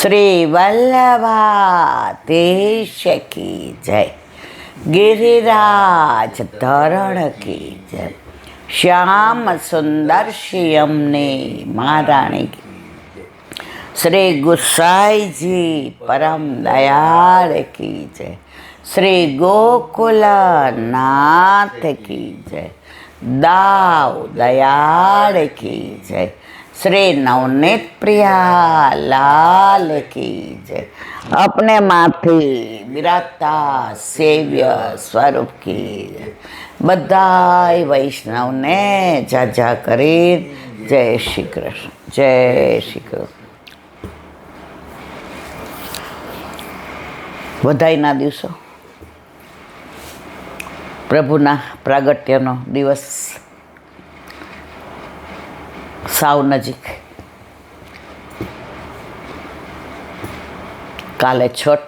શ્રી વલ્લભાધીશ કી જય, ગિરિરાજ ધરણ કી જય, શ્યામ સુંદર શ્યામની મહારાણી કી, શ્રી ગુસાઈજી પરમ દયાળ કી જય, શ્રી ગોકુલનાથ કી જય, દાવ દયાળ કી જય, શ્રી નવનીત પ્રિયા લાલ કી જય, अपने माथी विराजता सेव्य स्वरूप की जय, बधाई वैष्णव ने जाजा करी जय श्री कृष्ण, जय श्री कृष्ण। बधाईना दिवसो, प्रभुना प्रागट्यनो दिवस साव नजीक। काले छठ,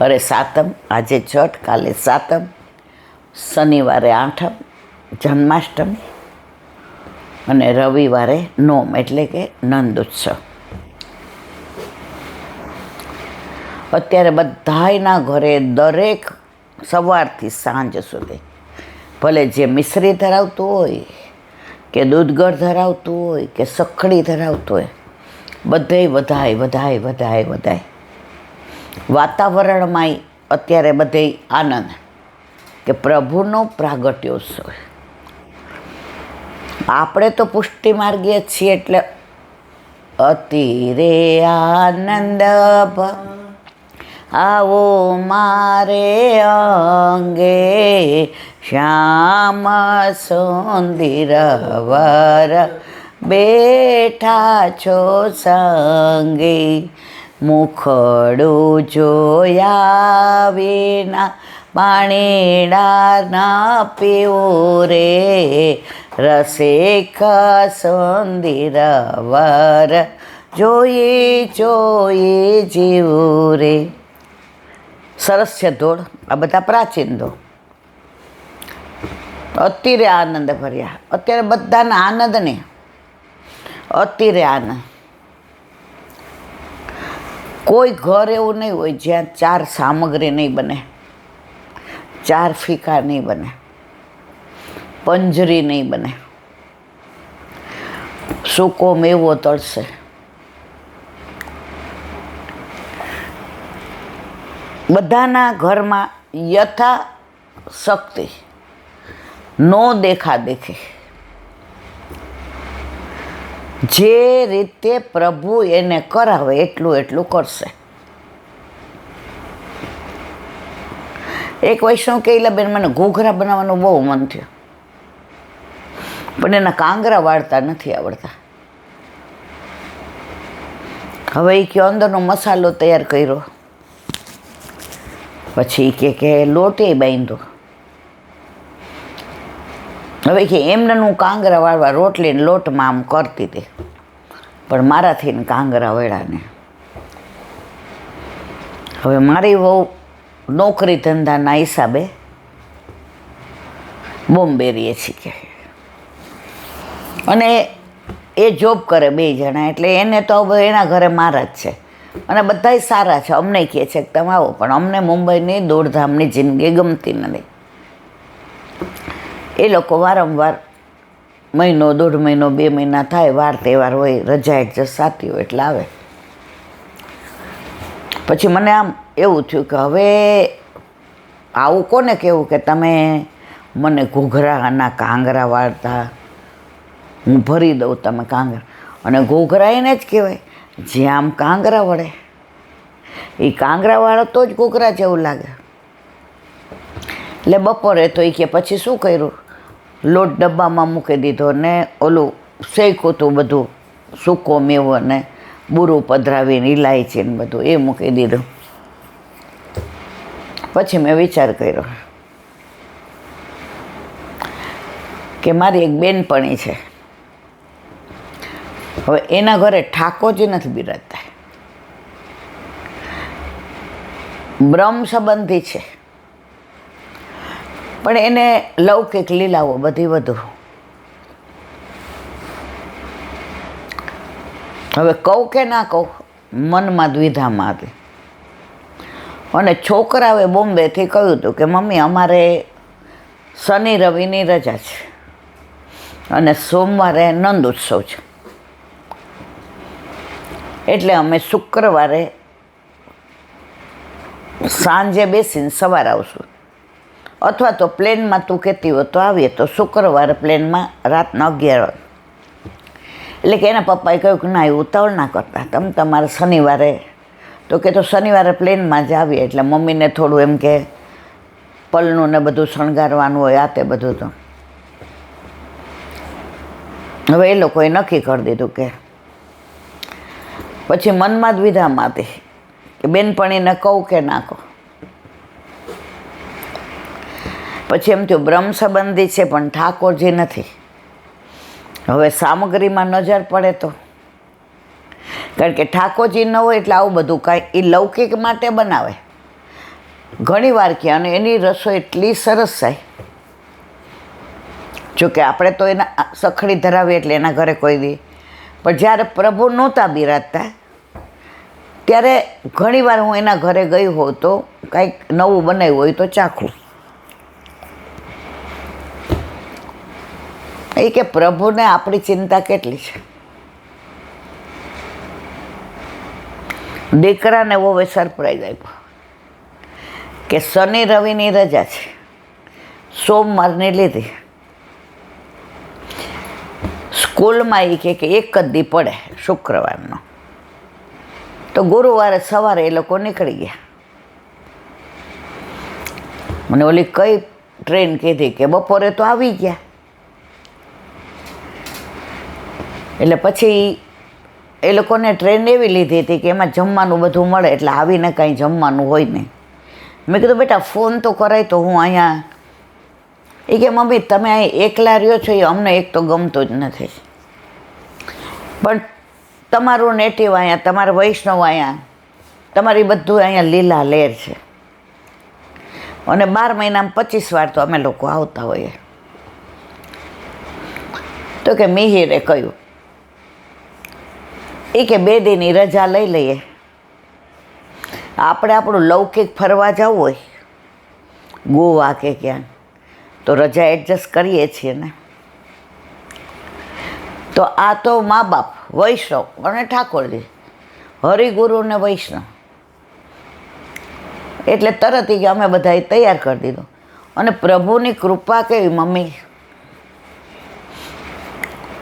अरे सातम, आजे छठ, काले सातम, शनिवारे आठम जन्माष्टमी अने रविवारे नोम एटले के नंद उत्सव। अत्यारे बधायना घरे दरेक सवारथी सांज सुधी भले जे मिश्री धरावतुं होय के दूधगढ़ धरावतुं होय के सखड़ी धरावतुं होय, બધે વધાય વધાય વધાય વધાય વાતાવરણમાં અત્યારે બધે આનંદ કે પ્રભુનો પ્રાગટ્યોત્સવ। આપણે તો પુષ્ટિ માર્ગીય છીએ એટલે અતિરે આનંદ આવો મારે અંગે શ્યામ સુંદર વર બેઠા છો સંગે, મુખડું જોયા વિના પાણીડા ના પીવું રે, રસિક સુંદર વર જોઈ જોઈ જીવું રે। સરસ છે ધોળ, આ બધા પ્રાચીન ધોળ અત્યારે આનંદ ભર્યા। અત્યારે બધાના આનંદ ને અત્યારે આનંદ। કોઈ ઘર એવું નહીં હોય જ્યાં ચાર સામગ્રી નહીં બને, ચાર ફીકા નહીં બને, પંજરી નહીં બને, સૂકો મેવો તળશે, બધાના ઘરમાં યથા શક્તિ, નો દેખા દેખી, જે રીતે પ્રભુ એને કરાવે એટલું એટલું કરશે। એક વૈષ્ણવ કહેલા બેન મને ઘૂઘરા બનાવવાનું બહુ મન થયું, પણ એના કાંગરા વાળતા નથી આવડતા। હવે એ કે અંદરનો મસાલો તૈયાર કર્યો, પછી કે લોટે બાંધ્યો, હવે કે એમને હું કાંગરા વાળવા રોટલીને લોટમાં આમ કરતી હતી, પણ મારાથી કાંગરા વળ્યા ને। હવે મારી બહુ નોકરી ધંધાના હિસાબે બોમ્બે રહીએ છીએ અને એ જોબ કરે બે જણા, એટલે એને તો હવે એના ઘરે મારા જ છે અને બધાય સારા છે। અમને કહે છે કે તમે આવો, પણ અમને મુંબઈની દોડધામની જિંદગી ગમતી નથી। એ લોકો વારંવાર મહિનો દોઢ મહિનો 2 મહિના થાય, વાર તહેવાર હોય, રજા એડજસ્ટ થતી હોય એટલે આવે। પછી મને આમ એવું થયું કે હવે આવું કોને કહેવું કે તમે મને ઘૂઘરાના કાંગરા વાળતા, હું ભરી દઉં તમે કાંગરા। અને ઘૂઘરા એને જ કહેવાય જે આમ કાંગરા વળે, એ કાંગરા વાળો તો જ ઘૂઘરા જેવું લાગે। એટલે બપોરે તો એ કે પછી શું કર્યું, લોટ ડબ્બામાં મૂકી દીધો ને ઓલું શેકું હતું બધું, સૂકો મેવો ને બુરું પધરાવીને ઇલાયચી ને બધું એ મૂકી દીધું। પછી મેં વિચાર કર્યો કે મારી એક બેનપણી છે, હવે એના ઘરે ઠાકોરજી નથી બિરાજતા, બ્રહ્મ સંબંધી છે, પણ એને લૌકિક લીલાઓ બધી વધુ। હવે કહું કે ના કહું, મનમાં દ્વિધામાં હતી. અને છોકરાઓએ બોમ્બેથી કહ્યું હતું કે મમ્મી અમારે શનિ રવિની રજા છે અને સોમવારે નંદ ઉત્સવ છે, એટલે અમે શુક્રવારે સાંજે બેસીને સવારે આવશું, અથવા તો પ્લેનમાં તું કહેતી હોય તો આવીએ તો શુક્રવારે પ્લેનમાં રાતના 11 વાગે. એટલે કે એના પપ્પાએ કહ્યું કે ના, એ ઉતાવળ ના કરતા, તમે તમારે શનિવારે, તો કે તો શનિવારે પ્લેનમાં જ આવીએ. એટલે મમ્મીને થોડું એમ કે પલનું ને બધું શણગારવાનું હોય, આ તે બધું. તો હવે એ લોકોએ નક્કી કરી દીધું કે પછી મનમાં દ્વિધામાં હતી કે બેનપણીને કહું કે ના કહું. પછી એમ થયું બ્રહ્મ સંબંધી છે પણ ઠાકોરજી નથી. હવે સામગ્રીમાં નજર પડે તો, કારણ કે ઠાકોરજી ન હોય એટલે આવું બધું કાંઈ એ લૌકિક માટે બનાવે ઘણી વાર કે, અને એની રસોઈ એટલી સરસ થાય. જોકે આપણે તો એના સખડી ધરાવીએ એટલે એના ઘરે કોઈ દી, પણ જ્યારે પ્રભુ નહોતા બિરાજતા ત્યારે ઘણીવાર હું એના ઘરે ગઈ હોઉં તો કાંઈક નવું બનાવ્યું હોય તો ચાખું. એ કે પ્રભુને આપણી ચિંતા કેટલી છે. દીકરાને બહુ સરપ્રાઈઝ આપ્યો કે શનિ રવિની રજા છે, સોમવારની લીધી. સ્કૂલમાં એ કે એક જ દી પડે શુક્રવારનો, તો ગુરુવારે સવારે એ લોકો નીકળી ગયા. મને ઓલી કઈ ટ્રેન કીધી કે બપોરે તો આવી ગયા. એટલે પછી એ લોકોને ટ્રેન એવી લીધી હતી કે એમાં જમવાનું બધું મળે, એટલે આવીને કાંઈ જમવાનું હોય નહીં. મેં કીધું બેટા ફોન તો કરાય તો હું અહીંયા. એ કે મમ્મી તમે અહીં એકલા રહ્યો છો એ અમને એક તો ગમતું જ નથી, પણ તમારું નેટિવ અહીંયા, તમારા વૈષ્ણવ અહીંયા, તમારી બધું અહીંયા લીલા લેર છે, અને 12 મહિનામાં 25 વાર તો અમે લોકો આવતા હોઈએ. તો કે મિહિરે કહ્યું એ કે 2 દીની રજા લઈ લઈએ. આપણે આપણું લૌકિક ફરવા જવું હોય ગોવા કે ક્યાં, તો રજા એડજસ્ટ કરીએ છીએ ને. તો આ તો મા બાપ વૈષ્ણવ અને ઠાકોરજી, હરિગુરુ ને વૈષ્ણવ, એટલે તરત કે અમે બધાએ તૈયાર કરી દીધું. અને પ્રભુની કૃપા કેવી મમ્મી,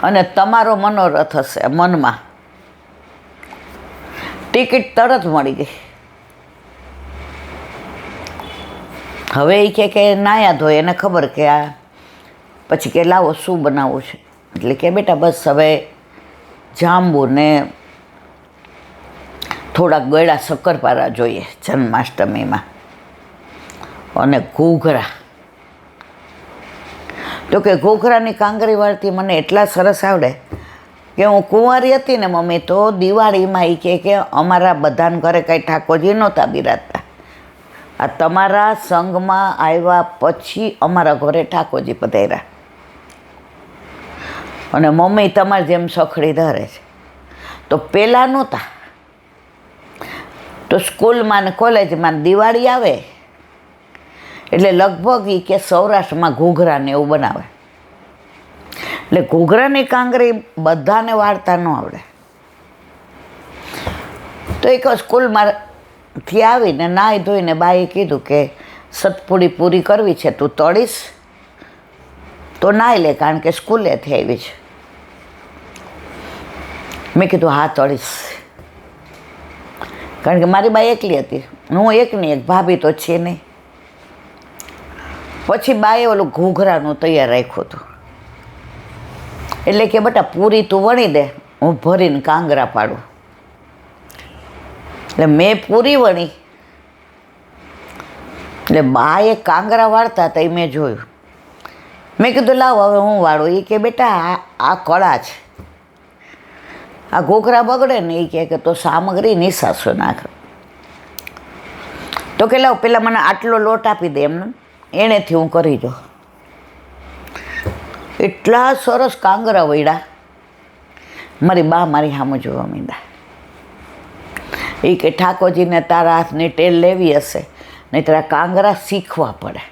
અને તમારો મનોરથ હશે મનમાં, ટિકિટ તરત મળી ગઈ. હવે એ કે નાયા ધોય, એને ખબર કે આ પછી કે લાવો શું બનાવવું છે. એટલે કે બેટા બસ હવે જાંબુ ને થોડાક ગળા શક્કરપારા જોઈએ જન્માષ્ટમીમાં, અને ઘૂઘરા. તો કે ઘૂઘરાની કાંગરી વાળતી મને એટલા સરસ આવડે કે હું કુંવારી હતી ને મમ્મી, તો દિવાળીમાં એ કે અમારા બધાને ઘરે કાંઈ ઠાકોરજી નહોતા બિરાજતા, આ તમારા સંઘમાં આવ્યા પછી અમારા ઘરે ઠાકોરજી પધાર્યા, અને મમ્મી તમારી જેમ સખડી ધરે છે. તો પહેલાં નહોતા. તો સ્કૂલમાં ને કોલેજમાં દિવાળી આવે એટલે લગભગ એ કે સૌરાષ્ટ્રમાં ઘૂઘરાને એવું બનાવે. એટલે ઘૂઘરાની કાંગરી બધાને વાળતા ન આવડે. તો એક સ્કૂલમાંથી આવીને નાહી ધોઈને બાએ કીધું કે સતપુડી પૂરી કરવી છે, તું તળીશ તો નાહી લે, કારણ કે સ્કૂલેથી આવી છે. મેં કીધું હા તળીશ, કારણ કે મારી બા એકલી હતી, હું એકની એક, ભાભી તો છે નહીં. પછી બાએ ઓલું ઘૂઘરાનું તૈયાર રાખ્યું હતું. એટલે કે બેટા પૂરી તું વણી દે, હું ભરીને કાંગરા પાડું. એટલે મેં પૂરી વણી, એટલે બાએ કાંગરા વાળતા હતા એ મેં જોયું. મેં કીધું લાવ હવે હું વાળું. એ કે બેટા આ કળા છે, આ ઘૂઘરા બગડે ને. એ કે તો સામગ્રી નિશાસો નાખ. તો કે લાવ પેલા મને આટલો લોટ આપી દે, એમને એનેથી હું કરી દઉં. એટલા સરસ કાંગરા વળ્યા. મારી બા મારી સામે જોવા માંડ્યા. એ કે ઠાકોરજીને તારા હાથની ટેલ લેવી હશે, નહીં તારા કાંગરા શીખવા પડે.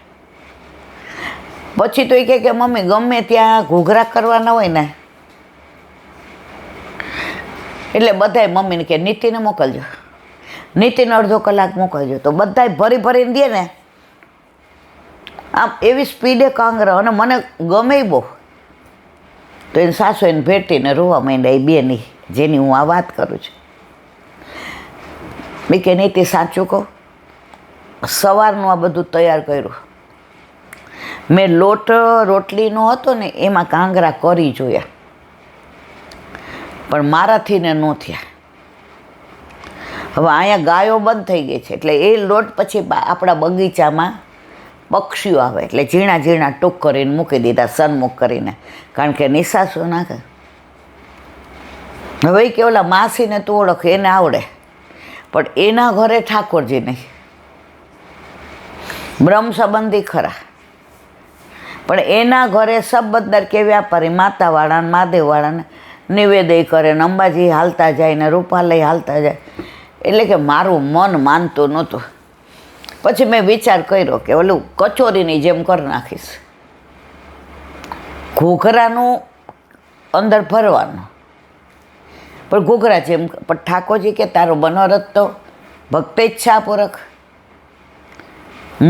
પછી તો એ કહે કે મમ્મી ગમે ત્યાં ઘૂઘરા કરવાના હોય ને એટલે બધાય મમ્મીને કે નીતિને મોકલજો, નીતિને અડધો કલાક મોકલજો. તો બધાય ભરી ભરીને દે ને, આમ એવી સ્પીડે કાંગરા. અને મને ગમે બહુ. તો એને સાસુ એને ભેટીને રોવા માંડ્યા એ બેની, જેની હું આ વાત કરું છું. મેં કે નીતિ સાચું કહું, સવારનું આ બધું તૈયાર કર્યું મેં. લોટ રોટલીનો હતો ને એમાં કાંગરા કરી જોયા, પણ મારાથી ને ન થયા. હવે અહીંયા ગાયો બંધ થઈ ગઈ છે એટલે એ લોટ પછી આપણા બગીચામાં પક્ષીઓ આવે એટલે ઝીણા ઝીણા ટૂંક કરીને મૂકી દીધા, સન્મુખ કરીને, કારણ કે નિસાસો નાખે. હવે કે ઓલા માસીને તું ઓળખ, એને આવડે, પણ એના ઘરે ઠાકોરજી નહીં. બ્રહ્મ સંબંધી ખરા, પણ એના ઘરે સબદર કે વ્યાપારી માતાવાળા ને મહાદેવવાળાને નિવેદય કરે ને અંબાજી હાલતા જાય ને રૂપાલય હાલતા જાય. એટલે કે મારું મન માનતું નહોતું. પછી મેં વિચાર કર્યો કે ઓલું કચોરીની જેમ કરી નાખીશ, ઘૂઘરાનું અંદર ભરવાનું, પણ ઘૂઘરા જેમ. પણ ઠાકોરજી કે તારો મનોરથ તો ભક્તેચ્છા પૂરક,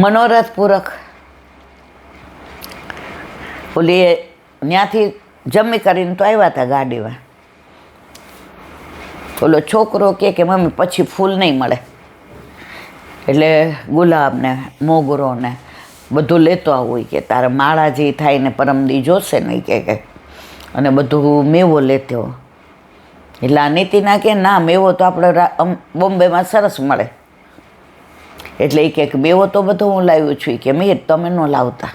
મનોરથ પૂરક. ઓલી ત્યાંથી જમી કરીને તો આવ્યા હતા ગાડીમાં. ઓલો છોકરો કે મમ્મી પછી ફૂલ નહીં મળે, એટલે ગુલાબ ને મોગરો ને બધું લેતો આવું કે તારે માળા જે થાય ને પરમદી જોશે નહીં કે, અને બધું મેવો લેતો. એટલે આ નીતિના કે ના, મેવો તો આપણે બોમ્બેમાં સરસ મળે. એટલે એ કે મેવો તો બધો હું લાવ્યું છું કે મેં તમે ન લાવતા.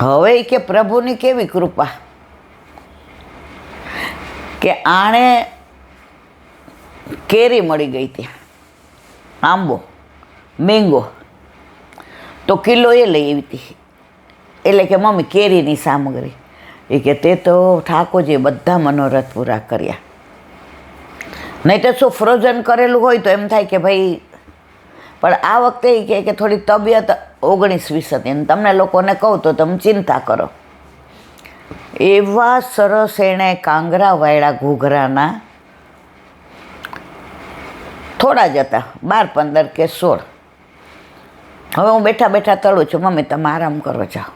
હવે કે પ્રભુની કેવી કૃપા કે આણે કેરી મળી ગઈ ત્યાં, આંબો મેંગો, તો કિલો એ લઈ આવી હતી. એટલે કે મમ્મી કેરીની સામગ્રી. એ કે તે તો ઠાકોરજીએ બધા મનોરથ પૂરા કર્યા. નહીં તો શું ફ્રોઝન કરેલું હોય તો એમ થાય કે ભાઈ, પણ આ વખતે એ કે થોડી તબિયત 19-20 હતી અને તમને લોકોને કહું તો તમે ચિંતા કરો. એવા સરસ એણે કાંગરા વાળ્યા ઘૂઘરાના, થોડા જ હતા, 12-15 કે 16. હવે હું બેઠા બેઠા તળું છું, મમ્મી તમે આરામ કરો જાઓ.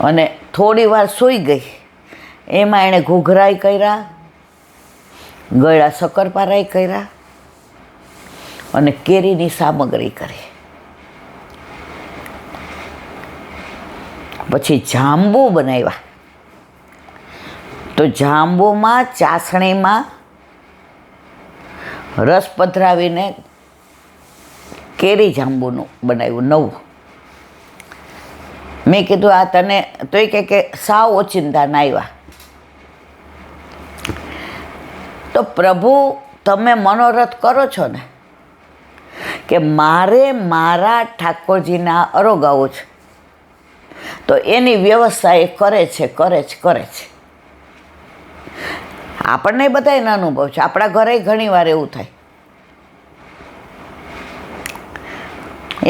અને થોડી વાર સૂઈ ગઈ. એમાં એણે ઘૂઘરાય કર્યા, ગળા શક્કરપારાય કર્યા અને કેરીની સામગ્રી કરી. પછી જાંબુ બનાવ્યા. તો જાંબુમાં ચાસણીમાં રસ પધરાવીને કેરી જાંબુનું બનાવ્યું નવું. મેં કીધું આ તને, તો એ કે સાવ ઓચિંતા ના આવ્યા. તો પ્રભુ તમે મનોરથ કરો છો ને કે મારે મારા ઠાકોરજીના અરોગાવું છે, તો એની વ્યવસ્થા એ કરે છે. આપણને બધાને અનુભવ છે, આપણા ઘરે ઘણી વાર એવું થાય,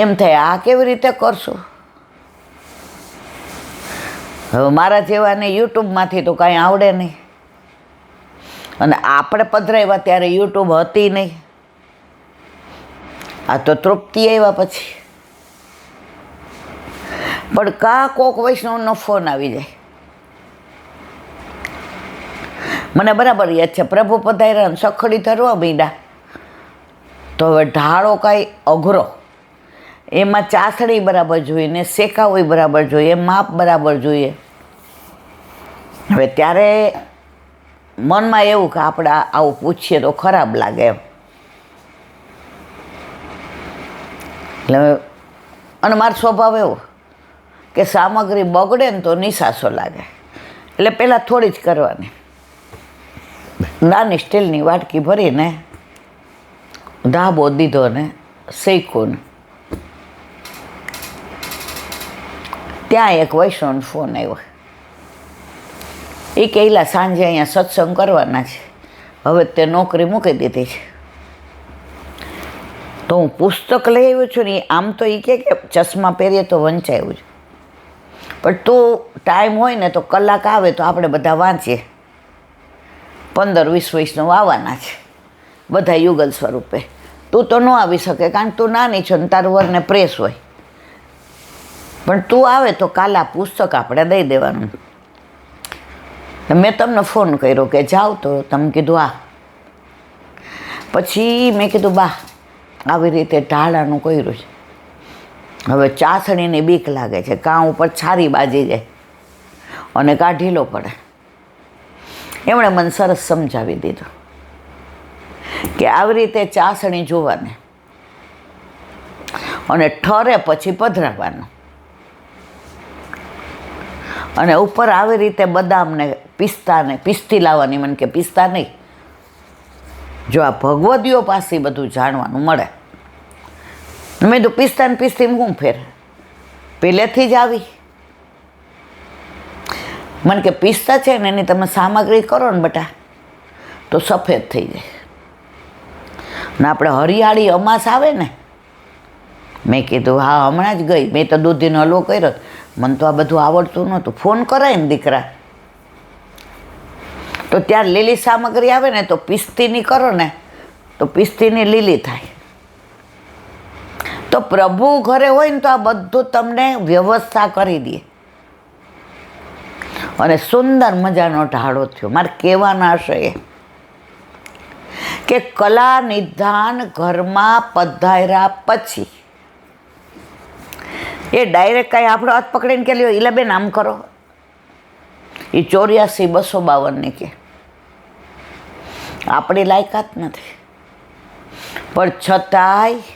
એમ થાય આ કેવી રીતે કરશું. હવે મારા જેવાને યુટ્યુબમાંથી તો કાંઈ આવડે નહીં, અને આપણે પધરાવ્યા ત્યારે યુટ્યુબ હતી નહીં. આ તો તૃપ્તિ આવ્યા પછી. પણ કોક વૈષ્ણવનો ફોન આવી જાય. મને બરાબર યાદ છે, પ્રભુ પધાર્યા સખડી ધરવા માંડ્યા. તો હવે ઢાળો કાંઈ અઘરો, એમાં ચાસણી બરાબર જોઈએ ને શેકાવું બરાબર જોઈએ, માપ બરાબર જોઈએ. હવે ત્યારે મનમાં એવું કે આપણે આવું પૂછીએ તો ખરાબ લાગે એમ. એટલે અને મારો સ્વભાવ એવો કે સામગ્રી બગડે ને તો નિસાસો લાગે, એટલે પહેલાં થોડી જ કરવાની. નાની સ્ટીલની વાટકી ભરીને ધાબો દીધો ને શેક્યો ને. ત્યાં એક વૈષ્ણવનો ફોન આવ્યો એ કહેલા સાંજે અહીંયા સત્સંગ કરવાના છે, હવે તે નોકરી મૂકી દીધી છે. તો હું પુસ્તક લઈ આવ્યો છું ને, આમ તો એ કે ચશ્મા પહેરીએ તો વંચાયું છે, પણ તું ટાઈમ હોય ને તો કલાક આવે તો આપણે બધા વાંચીએ. 15-20 વૈષ્ણવ આવવાના છે, બધા યુગલ સ્વરૂપે. તું તો ન આવી શકે કારણ કે તું નાની છો ને તારું વરને પ્રેસ હોય, પણ તું આવે તો કાલે આ પુસ્તક આપણે દઈ દેવાનું. મેં તમને ફોન કર્યો કે જાઓ, તો તમે કીધું આ. પછી મેં કીધું બા આવી રીતે ઢાળાનું કર્યું છે, હવે ચાસણીની બીક લાગે છે, કાં ઉપર છારી બાજી જાય અને કાં ઢીલો પડે. એમણે મને સરસ સમજાવી દીધું કે આવી રીતે ચાસણી જોવાની અને ઠરે પછી પધરાવવાનું, અને ઉપર આવી રીતે બદામને પિસ્તી લાવવાની. મને કે પિસ્તા નહીં, જો આ ભગવદીઓ પાસે બધું જાણવાનું મળે. મેં તો પિસ્તા ને પિસ્તીમાં શું ફેર, પહેલેથી જ આવી. મને કે પિસ્તા છે ને એની તમે સામગ્રી કરો ને બટા તો સફેદ થઈ જાય. ને આપણે હરિયાળી અમાસ આવે ને, મેં કીધું હા હમણાં જ ગઈ, મેં તો દૂધીનો હલવો કર્યો, મને તો આ બધું આવડતું નહોતું. ફોન કરાય ને દીકરા, તો ત્યાં લીલી સામગ્રી આવે ને તો પિસ્તીની કરો ને તો પિસ્તીની લીલી થાય. તો પ્રભુ ઘરે હોય ને તો આ બધું તમને વ્યવસ્થા કરી દે, અને સુંદર મજાનો ઢાળો થયો. મારે કહેવાના આશય કે કલા નિધાન ઘરમાં પધાર્યા પછી એ ડાયરેક્ટ કાંઈ આપણો હાથ પકડીને કે લ્યો ઈલાબેન આમ કરો, એ 84-252 કે આપણી લાયકાત નથી. પણ છતાંય